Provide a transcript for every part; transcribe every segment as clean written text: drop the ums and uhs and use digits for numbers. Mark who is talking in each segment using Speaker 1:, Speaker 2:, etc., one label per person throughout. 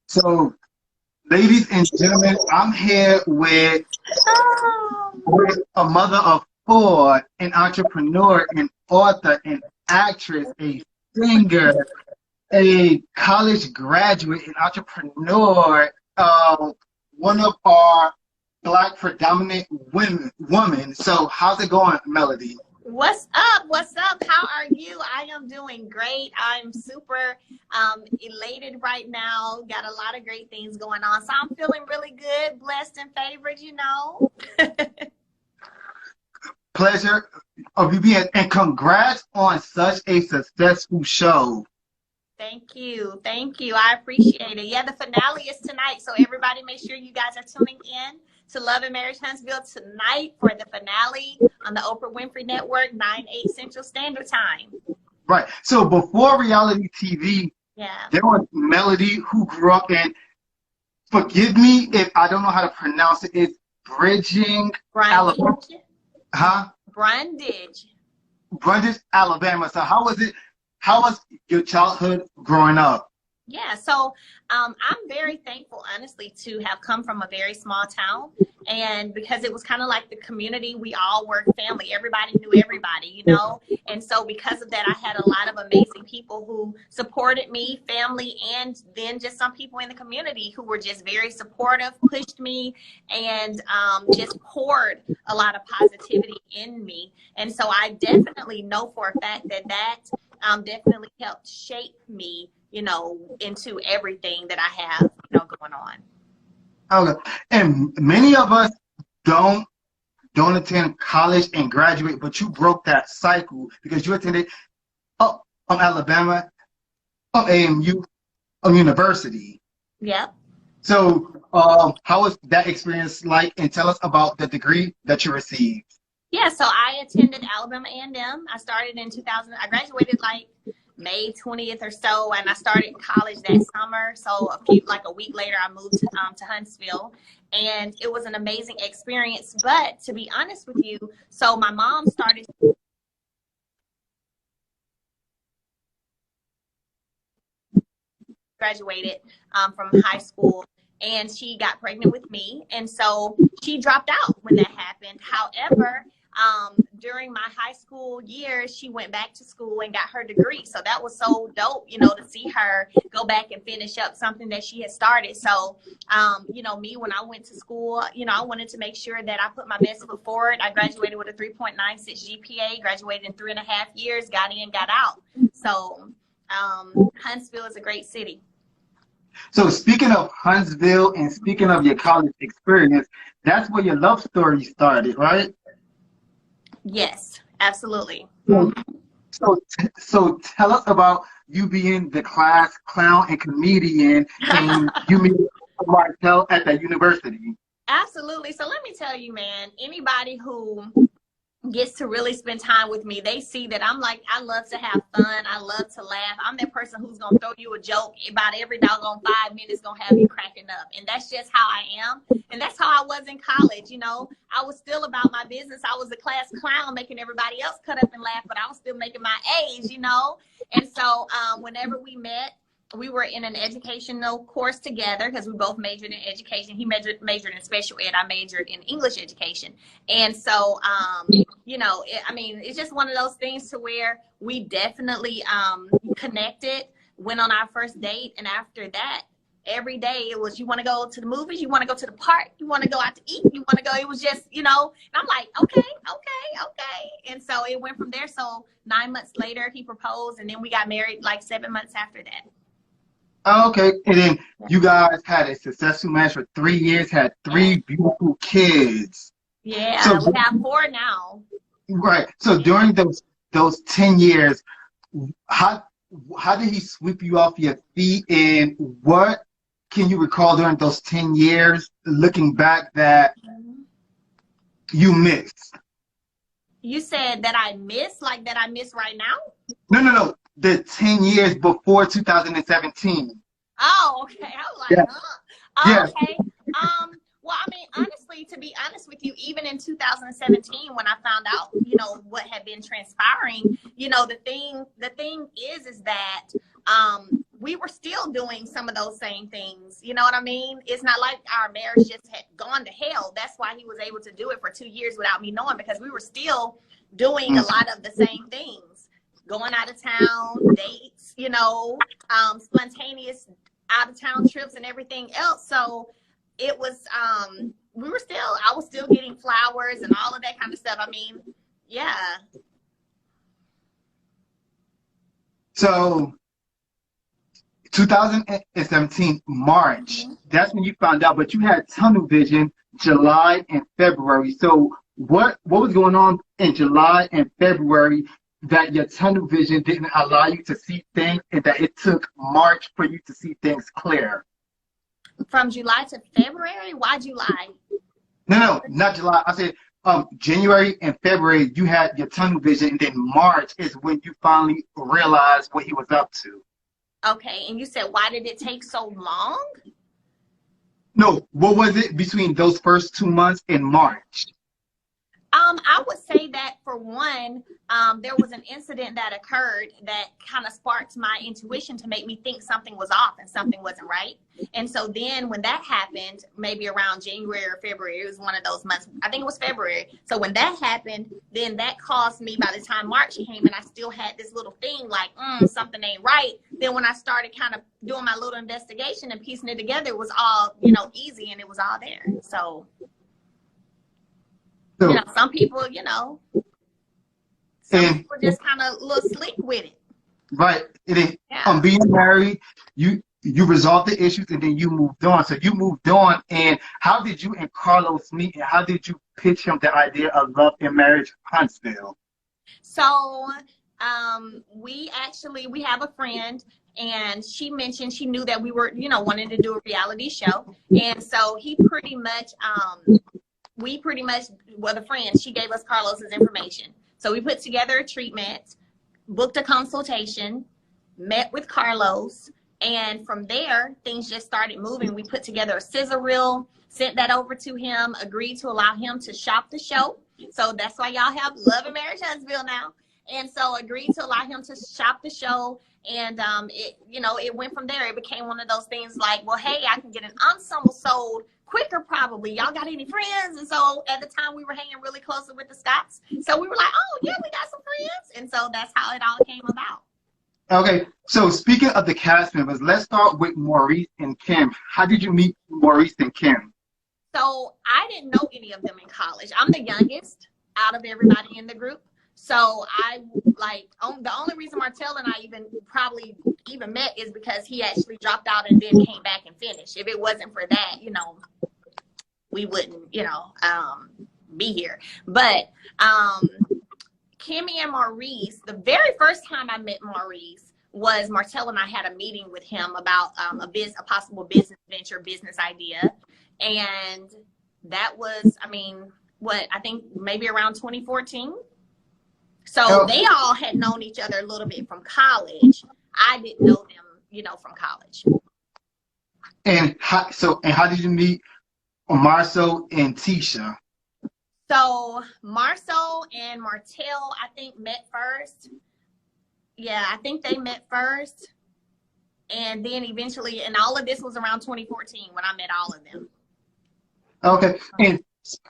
Speaker 1: So, ladies and gentlemen, I'm here with a mother of four, an entrepreneur, an author, an actress, a singer, a college graduate, an entrepreneur, one of our Black predominant women. So, how's it going, Melody?
Speaker 2: What's up? What's up? How are you? I am doing great. I'm super elated right now. Got a lot of great things going on. So I'm feeling really good, blessed and favored, you know.
Speaker 1: Pleasure of you being, and congrats on such a successful show.
Speaker 2: Thank you. Thank you. I appreciate it. Yeah, the finale is tonight. So everybody make sure you guys are tuning in to Love and Marriage Huntsville tonight for the finale on the Oprah Winfrey Network, 9/8 Central Standard Time.
Speaker 1: Right. So before reality TV,
Speaker 2: yeah,
Speaker 1: there was Melody who grew up in, forgive me if I don't know how to pronounce it, it's Bridging, Alabama. Huh?
Speaker 2: Brundage.
Speaker 1: Brundage, Alabama. So how was it? How was your childhood growing up?
Speaker 2: Yeah, so I'm very thankful, honestly, to have come from a very small town. And because it was kind of like the community, we all were family. Everybody knew everybody, you know. And so because of that, I had a lot of amazing people who supported me, family, and then just some people in the community who were just very supportive, pushed me, and just poured a lot of positivity in me. And so I definitely know for a fact that definitely helped shape me, you know, into everything that I have, you know, going on.
Speaker 1: Okay. And many of us don't attend college and graduate, but you broke that cycle because you attended Alabama, AMU, University.
Speaker 2: Yep.
Speaker 1: So how was that experience like? And tell us about the degree that you received.
Speaker 2: Yeah, so I attended Alabama A&M. I started in 2000. I graduated like May 20th or so, and I started college that summer. So a week later, I moved to Huntsville, and it was an amazing experience. But to be honest with you, so my mom graduated from high school, and she got pregnant with me, and so she dropped out when that happened. However, during my high school years, she went back to school and got her degree. So that was so dope, you know, to see her go back and finish up something that she had started. So, you know, me, when I went to school, you know, I wanted to make sure that I put my best foot forward. I graduated with a 3.96 GPA, graduated in 3.5 years, got in, got out. So Huntsville is a great city.
Speaker 1: So speaking of Huntsville and speaking of your college experience, that's where your love story started, right?
Speaker 2: Yes, absolutely.
Speaker 1: So tell us about you being the class clown and comedian and you meet Martell at that university.
Speaker 2: Absolutely. So let me tell you, man, anybody who gets to really spend time with me, they see that I'm like, I love to have fun. I love to laugh. I'm that person who's going to throw you a joke about every doggone 5 minutes, going to have you cracking up. And that's just how I am. And that's how I was in college. You know, I was still about my business. I was a class clown making everybody else cut up and laugh, but I was still making my A's, you know. And so whenever we met, we were in an educational course together because we both majored in education. He majored in special ed. I majored in English education. And so, you know, it's just one of those things to where we definitely connected, went on our first date. And after that, every day it was, you want to go to the movies, you want to go to the park, you want to go out to eat, you want to go. It was just, you know, and I'm like, okay. And so it went from there. So 9 months later, he proposed, and then we got married like 7 months after that.
Speaker 1: Okay, and then you guys had a successful marriage for 3 years, had 3 beautiful kids.
Speaker 2: Yeah, so we have 4 now.
Speaker 1: Right. So during those 10 years, how did he sweep you off your feet, and what can you recall during those 10 years, looking back, that you missed?
Speaker 2: You said that I missed, like that I miss right now?
Speaker 1: No. The 10 years before 2017.
Speaker 2: Oh, okay. I was like,
Speaker 1: yeah.
Speaker 2: Oh, okay. Well, I mean, honestly, to be honest with you, even in 2017, when I found out, you know, what had been transpiring, you know, the thing is that we were still doing some of those same things. You know what I mean? It's not like our marriage just had gone to hell. That's why he was able to do it for 2 years without me knowing, because we were still doing a lot of the same things, going out of town, dates, you know, spontaneous out of town trips and everything else. So it was, I was still getting flowers and all of that kind of stuff. I mean, yeah.
Speaker 1: So 2017 March, that's when you found out, but you had tunnel vision July and February. So what was going on in July and February that your tunnel vision didn't allow you to see things, and that it took March for you to see things clear?
Speaker 2: From July to February? Why July?
Speaker 1: No, not July. I said January and February you had your tunnel vision, and then March is when you finally realized what he was up to.
Speaker 2: Okay, and you said, why did it take so long?
Speaker 1: No, what was it between those first 2 months in March?
Speaker 2: I would say that, for one, there was an incident that occurred that kind of sparked my intuition to make me think something was off and something wasn't right. And so then when that happened, maybe around January or February, it was one of those months. I think it was February. So when that happened, then that caused me, by the time March came and I still had this little thing like, something ain't right. Then when I started kind of doing my little investigation and piecing it together, it was all, you know, easy, and it was all there. So, you know, some people, you know, some people just kind of a little slick with it.
Speaker 1: Right. It is.
Speaker 2: Yeah.
Speaker 1: Being married, you resolved the issues, and then you moved on. So you moved on, and how did you and Carlos meet, and how did you pitch him the idea of Love and Marriage Huntsville?
Speaker 2: So we have a friend, and she mentioned she knew that we were, you know, wanting to do a reality show. And so he pretty much, the friend, she gave us Carlos's information. So we put together a treatment, booked a consultation, met with Carlos, and from there, things just started moving. We put together a scissor reel, sent that over to him, agreed to allow him to shop the show. So that's why y'all have Love and Marriage Huntsville now. And so agreed to allow him to shop the show. And it went from there. It became one of those things like, well, hey, I can get an ensemble sold quicker probably. Y'all got any friends? And so at the time we were hanging really closely with the Scotts. So we were like, oh yeah, we got some friends. And so that's how it all came about.
Speaker 1: Okay, so speaking of the cast members, let's start with Maurice and Kim. How did you meet Maurice and Kim?
Speaker 2: So I didn't know any of them in college. I'm the youngest out of everybody in the group. So the only reason Martell and I even met is because he actually dropped out and then came back and finished. If it wasn't for that, you know, we wouldn't, be here. But Kimmy and Maurice, the very first time I met Maurice was Martell and I had a meeting with him about a possible business venture, business idea. And that was, I think maybe around 2014. So they all had known each other a little bit from college. I didn't know them, from college.
Speaker 1: And how did you meet Marceau and Tisha?
Speaker 2: So Marceau and Martell, I think, met first. Yeah, I think they met first. And then eventually, and all of this was around 2014 when I met all of them.
Speaker 1: Okay.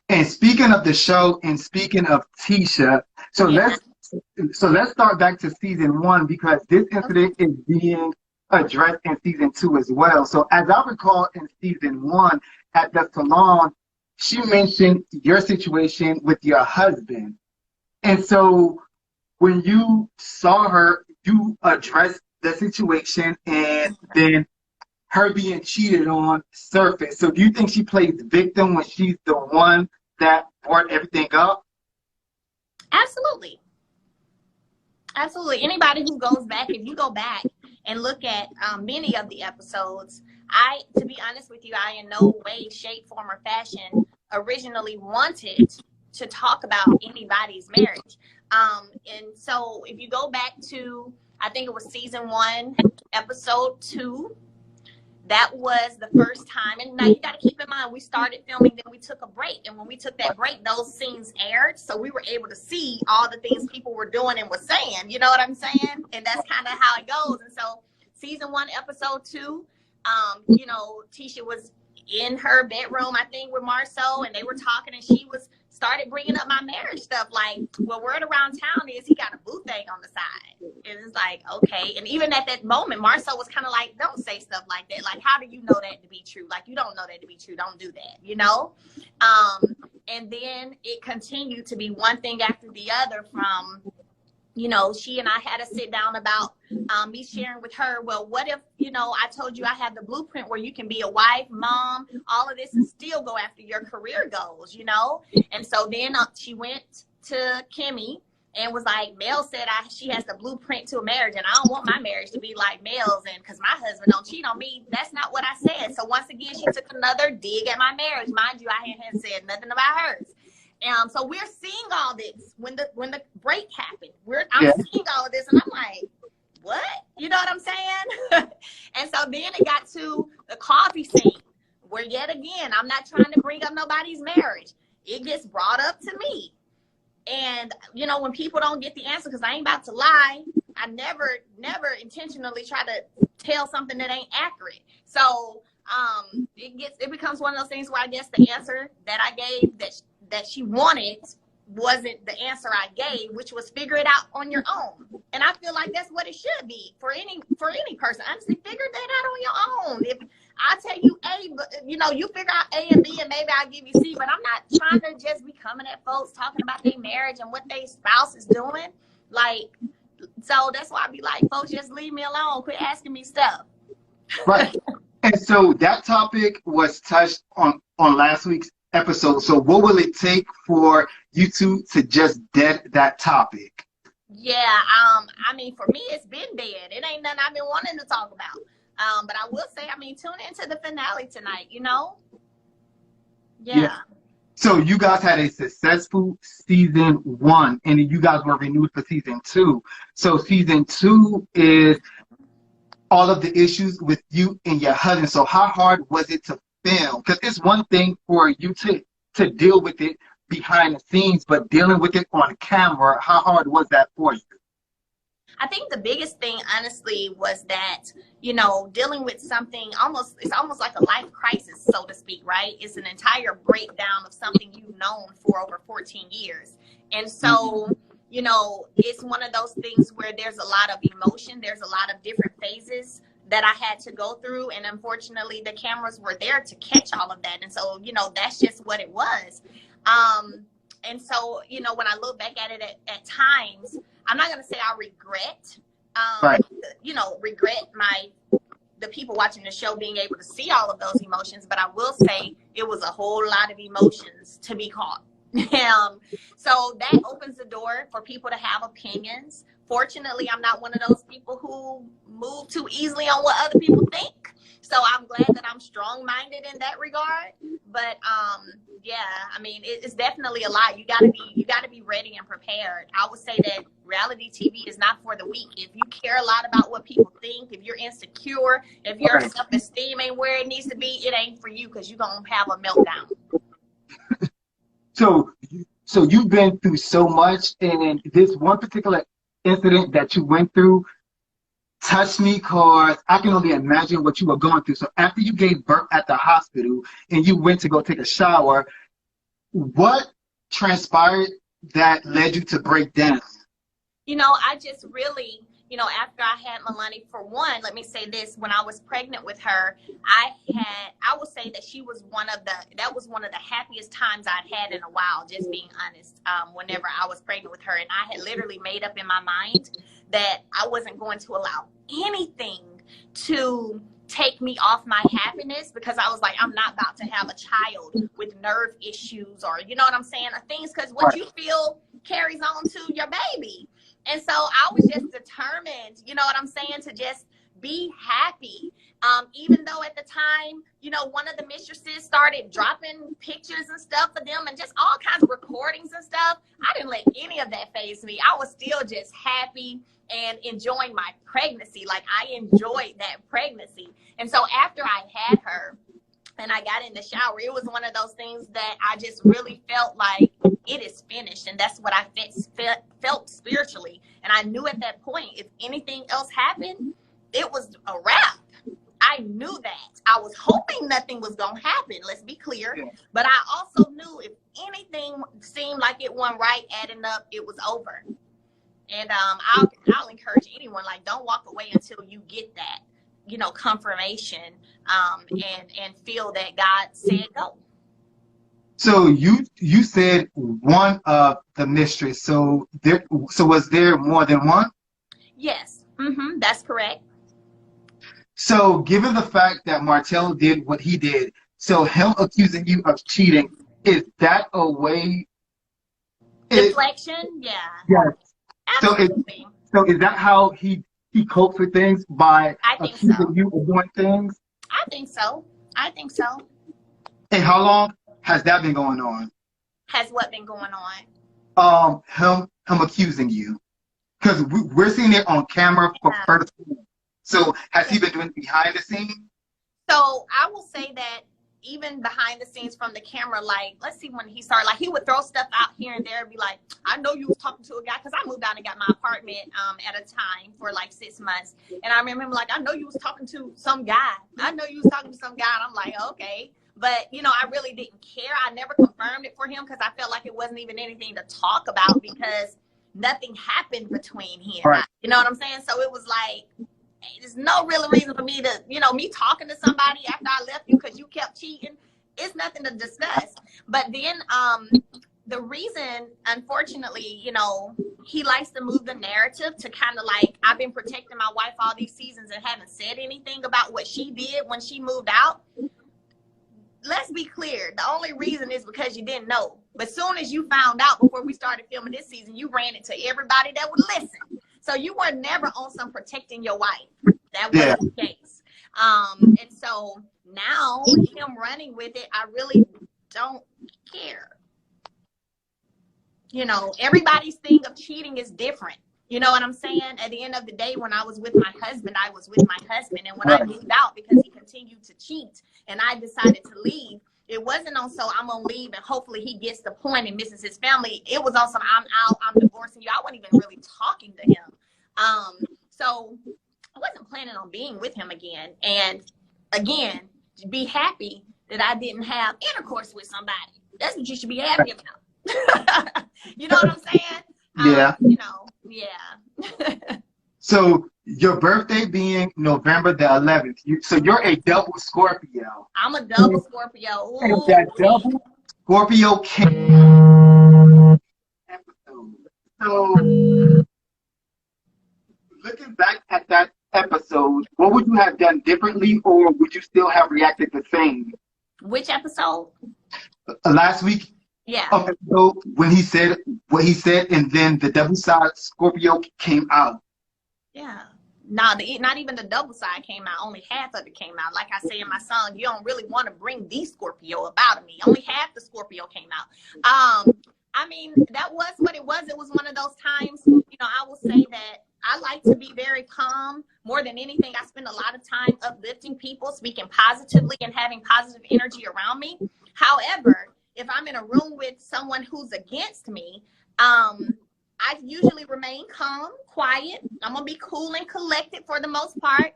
Speaker 1: And speaking of the show and speaking of Tisha, let's start back to season 1, because this incident is being addressed in season 2 as well. So as I recall, in season 1 at the salon, she mentioned your situation with your husband. And so when you saw her, you addressed the situation, and then her being cheated on surfaced. So do you think she plays victim when she's the one that brought everything up?
Speaker 2: Absolutely. Absolutely. Anybody who goes back, if you go back and look at many of the episodes, to be honest with you, I in no way, shape, form, or fashion originally wanted to talk about anybody's marriage. And so if you go back to, I think it was season 1, episode 2, that was the first time. And now you got to keep in mind, we started filming, then we took a break. And when we took that break, those scenes aired. So we were able to see all the things people were doing and was saying, you know what I'm saying? And that's kind of how it goes. And so season 1, episode 2, you know, Tisha was in her bedroom, I think, with Marceau, and they were talking, and she started bringing up my marriage stuff. Like, well, word around town is he got a boo thing on the side. And it's like, okay. And even at that moment, Marceau was kind of like, don't say stuff like that. Like, how do you know that to be true? Like, you don't know that to be true. Don't do that, you know? And then it continued to be one thing after the other from, you know, she and I had to sit down about me sharing with her, well, what if, you know, I told you I have the blueprint where you can be a wife, mom, all of this, and still go after your career goals, you know? And so then she went to Kimmy and was like, Mel said she has the blueprint to a marriage, and I don't want my marriage to be like Mel's, and because my husband don't cheat on me. That's not what I said. So once again, she took another dig at my marriage. Mind you, I hadn't said nothing about hers. So we're seeing all this when the break happened. I'm seeing all of this, and I'm like, what? You know what I'm saying? And so then it got to the coffee scene, where yet again, I'm not trying to bring up nobody's marriage. It gets brought up to me. And, you know, when people don't get the answer, because I ain't about to lie, I never intentionally try to tell something that ain't accurate. So it becomes one of those things where I guess the answer that I gave that she wanted wasn't the answer I gave, which was figure it out on your own. And I feel like that's what it should be for any person. Honestly, figure that out on your own. If I tell you A, but you know, you figure out A and B, and maybe I'll give you C. But I'm not trying to just be coming at folks talking about their marriage and what their spouse is doing. Like, so that's why I be like, folks, just leave me alone. Quit asking me stuff.
Speaker 1: Right. And so that topic was touched on last week's episode. So what will it take for you two to just dead that topic?
Speaker 2: Yeah, I mean, for me, it's been dead. It ain't nothing I've been wanting to talk about. But I will say, I mean, tune into the finale tonight, you know? Yeah.
Speaker 1: So you guys had a successful season 1, and you guys were renewed for season 2. So season 2 is all of the issues with you and your husband. So how hard was it to film? Because it's one thing for you to deal with it behind the scenes, but dealing with it on camera, how hard was that for you?
Speaker 2: I think the biggest thing, honestly, was that, you know, dealing with something it's almost like a life crisis, so to speak, right? It's an entire breakdown of something you've known for over 14 years. And so, you know, it's one of those things where there's a lot of emotion. There's a lot of different phases that I had to go through. And unfortunately, the cameras were there to catch all of that. And so, you know, that's just what it was. And so, you know, when I look back at it at times, I'm not going to say I regret,
Speaker 1: right.
Speaker 2: you know, the people watching the show being able to see all of those emotions. But I will say it was a whole lot of emotions to be caught. So that opens the door for people to have opinions. Fortunately, I'm not one of those people who move too easily on what other people think. So I'm glad that I'm strong-minded in that regard. But yeah, I mean, it's definitely a lot. You gotta be ready and prepared. I would say that reality TV is not for the weak. If you care a lot about what people think, if you're insecure, if your self-esteem ain't where it needs to be, it ain't for you, because you're gonna have a meltdown.
Speaker 1: So you've been through so much, and this one particular incident that you went through touched me, because I can only imagine what you were going through. So after you gave birth at the hospital and you went to go take a shower, what transpired that led you to break down?
Speaker 2: You know, I just really, you know, after I had Milani, for one, let me say this, when I was pregnant with her, I would say that that was one of the happiest times I'd had in a while, just being honest, whenever I was pregnant with her. And I had literally made up in my mind that I wasn't going to allow anything to take me off my happiness, because I was like, I'm not about to have a child with nerve issues, or, you know what I'm saying, or things, because what you feel carries on to your baby. And so I was just determined, you know what I'm saying, to just be happy. Even though at the time, you know, one of the mistresses started dropping pictures and stuff for them and just all kinds of recordings and stuff, I didn't let any of that faze me. I was still just happy and enjoying my pregnancy. Like, I enjoyed that pregnancy. And so after I had her and I got in the shower, it was one of those things that I just really felt like it is finished. And that's what I felt spiritually. And I knew at that point, if anything else happened, it was a wrap. I knew that. I was hoping nothing was going to happen, let's be clear. Yeah. But I also knew if anything seemed like it wasn't right, adding up, it was over. And I'll encourage anyone, like, don't walk away until you get that, you know, confirmation, and feel that God said go.
Speaker 1: So you said one of the mistress. So was there more than one?
Speaker 2: Yes, that's correct.
Speaker 1: So given the fact that Martell did what he did, so him accusing you of cheating, is that a way?
Speaker 2: Deflection? Yeah.
Speaker 1: Yes.
Speaker 2: Absolutely.
Speaker 1: So is that how he copes with things, by accusing you of doing things?
Speaker 2: I think so.
Speaker 1: And how long has that been going on?
Speaker 2: Has what been going on?
Speaker 1: Him accusing you, because we're seeing it on camera for first time. So has he been doing behind the scenes?
Speaker 2: So I will say that even behind the scenes from the camera, like, let's see, when he started, like, he would throw stuff out here and there and be like, I know you was talking to a guy, because I moved down and got my apartment at a time for like 6 months. And I remember him like, I know you was talking to some guy. And I'm like, okay. But, you know, I really didn't care. I never confirmed it for him because I felt like it wasn't even anything to talk about because nothing happened between him.
Speaker 1: Right.
Speaker 2: You know what I'm saying? So it was like, there's no real reason for me to, you know, me talking to somebody after I left you because you kept cheating. It's nothing to discuss. But then the reason, unfortunately, you know, he likes to move the narrative to kind of like, I've been protecting my wife all these seasons and haven't said anything about what she did when she moved out. Let's be clear. The only reason is because you didn't know. But soon as you found out before we started filming this season, you ran it to everybody that would listen. So you were never on some protecting your wife. That wasn't the case. And so now him running with it, I really don't care. You know, everybody's thing of cheating is different. You know what I'm saying? At the end of the day, when I was with my husband, I was with my husband. And when I moved out because he continued to cheat and I decided to leave, it wasn't on so I'm going to leave and hopefully he gets the point and misses his family. It was on some I'm out, I'm divorcing you. I wasn't even really talking to him. So I wasn't planning on being with him again. And again, be happy that I didn't have intercourse with somebody. That's what you should be happy about. You know what I'm saying?
Speaker 1: Yeah.
Speaker 2: You know, yeah.
Speaker 1: So your birthday being November the 11th, so you're a double Scorpio.
Speaker 2: I'm a double Scorpio. Ooh.
Speaker 1: And that double Scorpio episode. So looking back at that episode, what would you have done differently, or would you still have reacted the same?
Speaker 2: Which episode?
Speaker 1: Last week.
Speaker 2: Yeah.
Speaker 1: So when he said what he said, and then the double side Scorpio came out.
Speaker 2: Yeah. No, not even the double side came out. Only half of it came out. Like I say in my song, you don't really want to bring the Scorpio about me. Only half the Scorpio came out. I mean, that was what it was. It was one of those times, you know, I will say that I like to be very calm. More than anything, I spend a lot of time uplifting people, speaking positively and having positive energy around me. However, if I'm in a room with someone who's against me, I usually remain calm, quiet. I'm going to be cool and collected for the most part.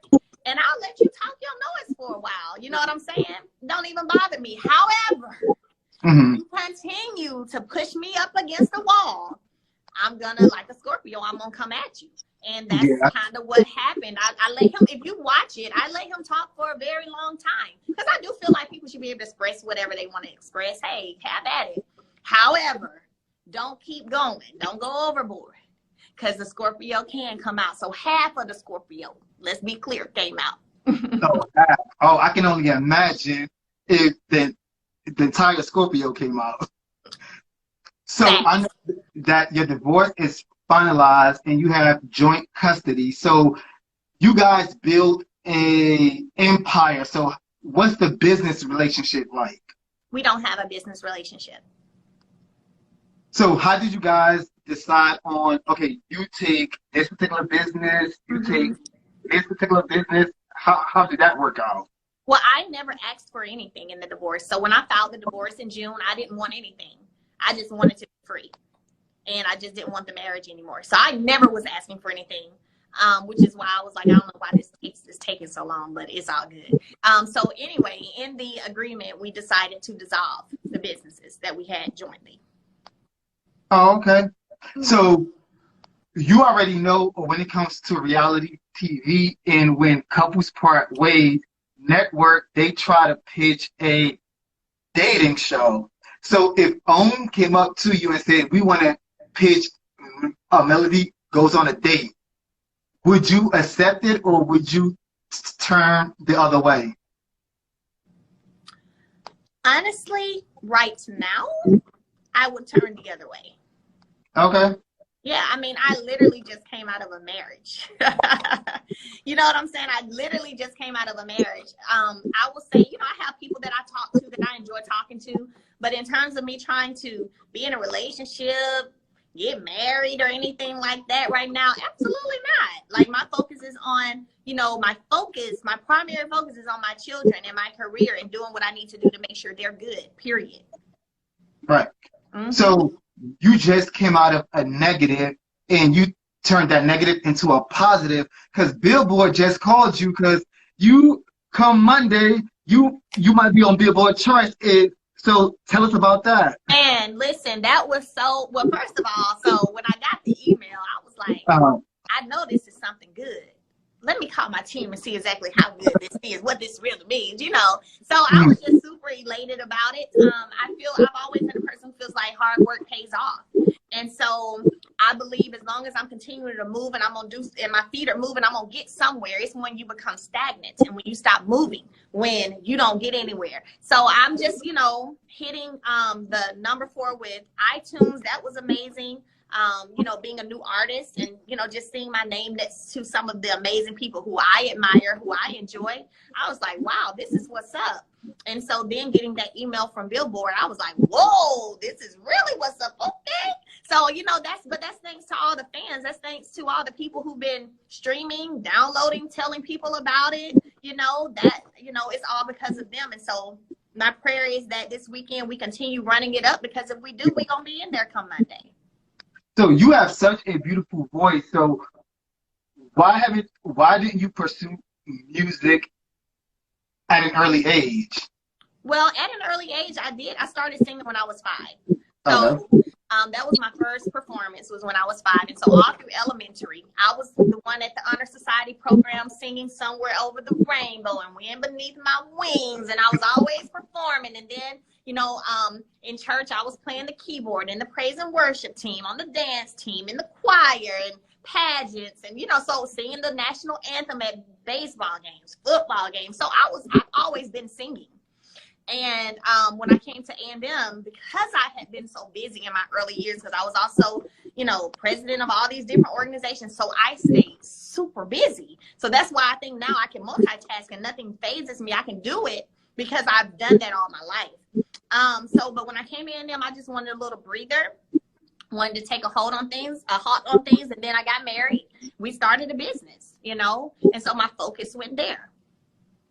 Speaker 2: And I'll let you talk your noise for a while. You know what I'm saying? Don't even bother me. However, you continue to push me up against the wall, I'm going to, like a Scorpio, I'm going to come at you. And that's kind of what happened. I let him, if you watch it, I let him talk for a very long time. Because I do feel like people should be able to express whatever they want to express. Hey, have at it. However, don't keep going. Don't go overboard. Because the Scorpio can come out. So half of the Scorpio, let's be clear, came out.
Speaker 1: I can only imagine if the entire Scorpio came out. So I know that your divorce is finalized and you have joint custody. So you guys build a empire. So what's the business relationship like?
Speaker 2: We don't have a business relationship.
Speaker 1: So how did you guys decide on, okay, you take this particular business, you take this particular business? How did that work out?
Speaker 2: Well, I never asked for anything in the divorce. So when I filed the divorce in June, I didn't want anything. I just wanted to be free. And I just didn't want the marriage anymore. So I never was asking for anything, which is why I was like, I don't know why this takes so long, but it's all good. So anyway, in the agreement, we decided to dissolve the businesses that we had jointly.
Speaker 1: Oh, okay. So you already know when it comes to reality TV and when couples part ways, network, they try to pitch a dating show. So if OWN came up to you and said, we want to pitch a Melody goes on a date, would you accept it or would you turn the other way?
Speaker 2: Honestly, right now, I would turn the other way.
Speaker 1: Okay.
Speaker 2: Yeah, I mean, I literally just came out of a marriage. You know what I'm saying? I literally just came out of a marriage. I will say, you know, I have people that I talk to that I enjoy talking to, but in terms of me trying to be in a relationship, get married or anything like that right now, absolutely not. Like, my focus is on, you know, my primary focus is on my children and my career and doing what I need to do to make sure they're good, period.
Speaker 1: Right. So you just came out of a negative and you turned that negative into a positive because Billboard just called you because you come Monday, you might be on Billboard charts. So tell us about that.
Speaker 2: And listen, that was so, well, first of all, so when I got the email, I was like, I know this is something good. Let me call my team and see exactly how good this is, what this really means, you know. So I was just super elated about it. I feel I've always been a person who feels like hard work pays off. And so I believe as long as I'm continuing to move and and my feet are moving, I'm going to get somewhere. It's when you become stagnant and when you stop moving, when you don't get anywhere. So I'm just, you know, hitting the number 4 with iTunes. That was amazing. You know, being a new artist and, you know, just seeing my name next to some of the amazing people who I admire, who I enjoy. I was like, wow, this is what's up. And so then getting that email from Billboard, I was like, whoa, this is really what's up. Okay. So, you know, that's thanks to all the fans. That's thanks to all the people who've been streaming, downloading, telling people about it. You know, that, you know, it's all because of them. And so my prayer is that this weekend we continue running it up, because if we do, we're going to be in there come Monday.
Speaker 1: So you have such a beautiful voice. So why didn't you pursue music at an early age?
Speaker 2: Well, at an early age, I started singing when I was 5. So that was my first performance, was when I was 5. And so all through elementary, I was the one at the Honor Society program singing Somewhere Over the Rainbow and Wind Beneath My Wings. And I was always performing. And then, you know, in church, I was playing the keyboard in the praise and worship team, on the dance team, in the choir, and pageants, and, you know, so singing the national anthem at baseball games, football games. So I've always been singing. And when I came to A&M, because I had been so busy in my early years, because I was also, you know, president of all these different organizations, so I stayed super busy. So that's why I think now I can multitask and nothing phases me. I can do it because I've done that all my life. But when I came to A&M, I just wanted a little breather, wanted to take a halt on things, and then I got married. We started a business, you know, and so my focus went there.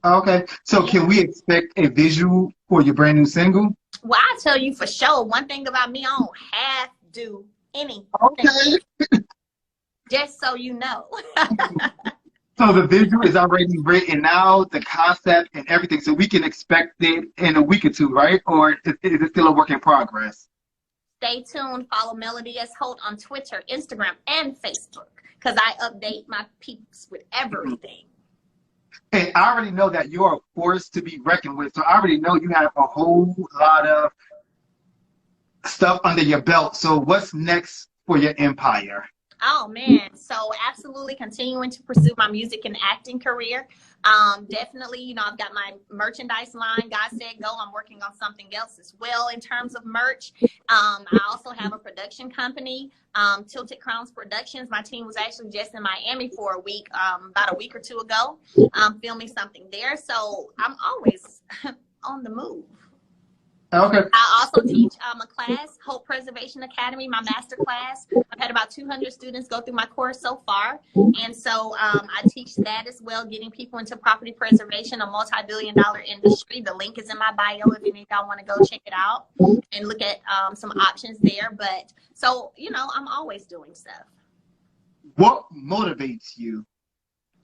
Speaker 1: Okay, so can we expect a visual for your brand new single?
Speaker 2: Well, I tell you for sure, one thing about me, I don't have to do anything.
Speaker 1: Okay.
Speaker 2: Just so you know.
Speaker 1: So the visual is already written now, the concept and everything, so we can expect it in a week or 2, right? Or is it still a work in progress?
Speaker 2: Stay tuned. Follow Melody S. Holt on Twitter, Instagram, and Facebook, because I update my peeps with everything.
Speaker 1: And I already know that you're a force to be reckoned with. So I already know you have a whole lot of stuff under your belt. So what's next for your empire?
Speaker 2: Oh, man. So absolutely continuing to pursue my music and acting career. Definitely, you know, I've got my merchandise line. God said go. I'm working on something else as well in terms of merch. I also have a production company, Tilted Crowns Productions. My team was actually just in Miami for a week, about a week or 2 ago, filming something there. So I'm always on the move.
Speaker 1: Okay.
Speaker 2: I also teach a class, Hope Preservation Academy, my master class. I've had about 200 students go through my course so far. And so I teach that as well, getting people into property preservation, a multi-billion-dollar industry. The link is in my bio if any of y'all want to go check it out and look at some options there. But so, you know, I'm always doing stuff.
Speaker 1: What motivates you?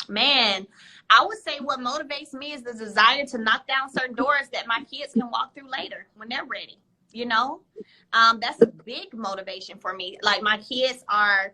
Speaker 2: Man, I would say what motivates me is the desire to knock down certain doors that my kids can walk through later when they're ready. You know, that's a big motivation for me. Like my kids are,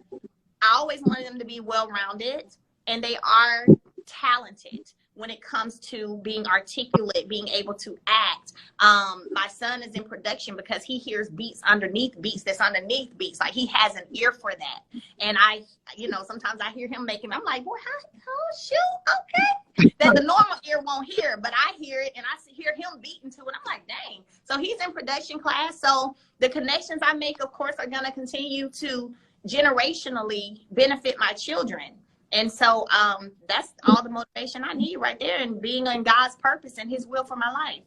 Speaker 2: I always wanted them to be well-rounded, and they are talented when it comes to being articulate, being able to act. My son is in production because he hears beats underneath beats that's underneath beats. Like he has an ear for that. And I, you know, sometimes I hear him making, I'm like, boy, oh, shoot, okay. That the normal ear won't hear, but I hear it and I hear him beating to it. I'm like, dang. So he's in production class. So the connections I make, of course, are going to continue to generationally benefit my children. And so that's all the motivation I need right there, and being in God's purpose and his will for my life.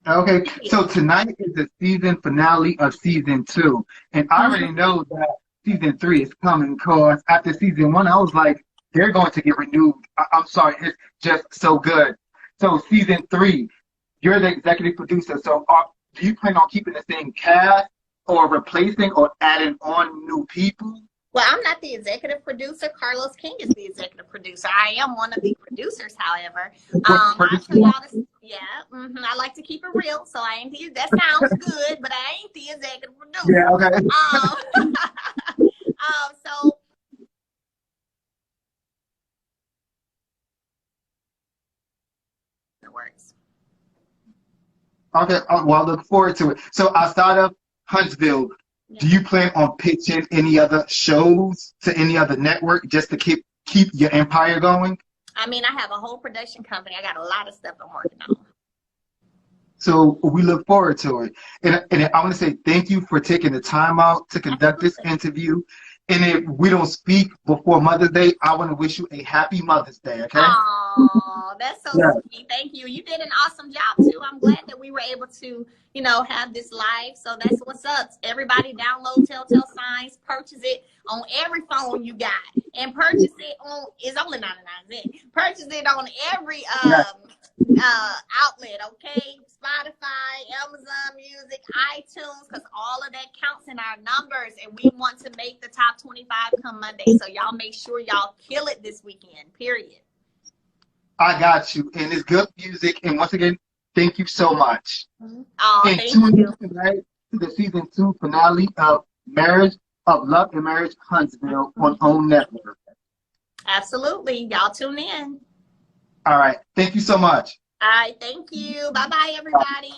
Speaker 1: Okay, so tonight is the season finale of season 2. And I already know that season 3 is coming, because after season 1, I was like, they're going to get renewed. I'm sorry, it's just so good. So season 3, you're the executive producer. So do you plan on keeping the same cast, or replacing or adding on new people?
Speaker 2: Well, I'm not the executive producer. Carlos King is the executive producer. I am one of the producers, however. I tell y'all this, I like to keep it real, so I ain't the, that sounds good, but I ain't the executive producer.
Speaker 1: Yeah, okay.
Speaker 2: So it works.
Speaker 1: Okay, well, I look forward to it. So outside of Huntsville, do you plan on pitching any other shows to any other network just to keep your empire going?
Speaker 2: I mean, I have a whole production company. I got a lot of stuff I'm working on.
Speaker 1: So we look forward to it. And I want to say thank you for taking the time out to conduct this interview. And if we don't speak before Mother's Day, I want to wish you a happy Mother's Day, okay?
Speaker 2: Oh, that's so sweet. Thank you. You did an awesome job, too. I'm glad that we were able to, you know, have this live. So that's what's up. Everybody download Telltale Signs, purchase it on every phone you got. And purchase it on, it's only 99 cents. Purchase it on every outlet, okay? Spotify, Amazon Music, iTunes, because all of that counts in our numbers, and we want to make the top 25 come Monday. So y'all make sure y'all kill it this weekend, period.
Speaker 1: I got you. And it's good music. And once again, thank you so much.
Speaker 2: Oh,
Speaker 1: and
Speaker 2: thank
Speaker 1: tune
Speaker 2: you.
Speaker 1: in tonight to the season 2 finale of Love and Marriage Huntsville on OWN Network.
Speaker 2: Absolutely. Y'all tune in.
Speaker 1: All right. Thank you so much.
Speaker 2: All right. Thank you. Bye-bye, everybody.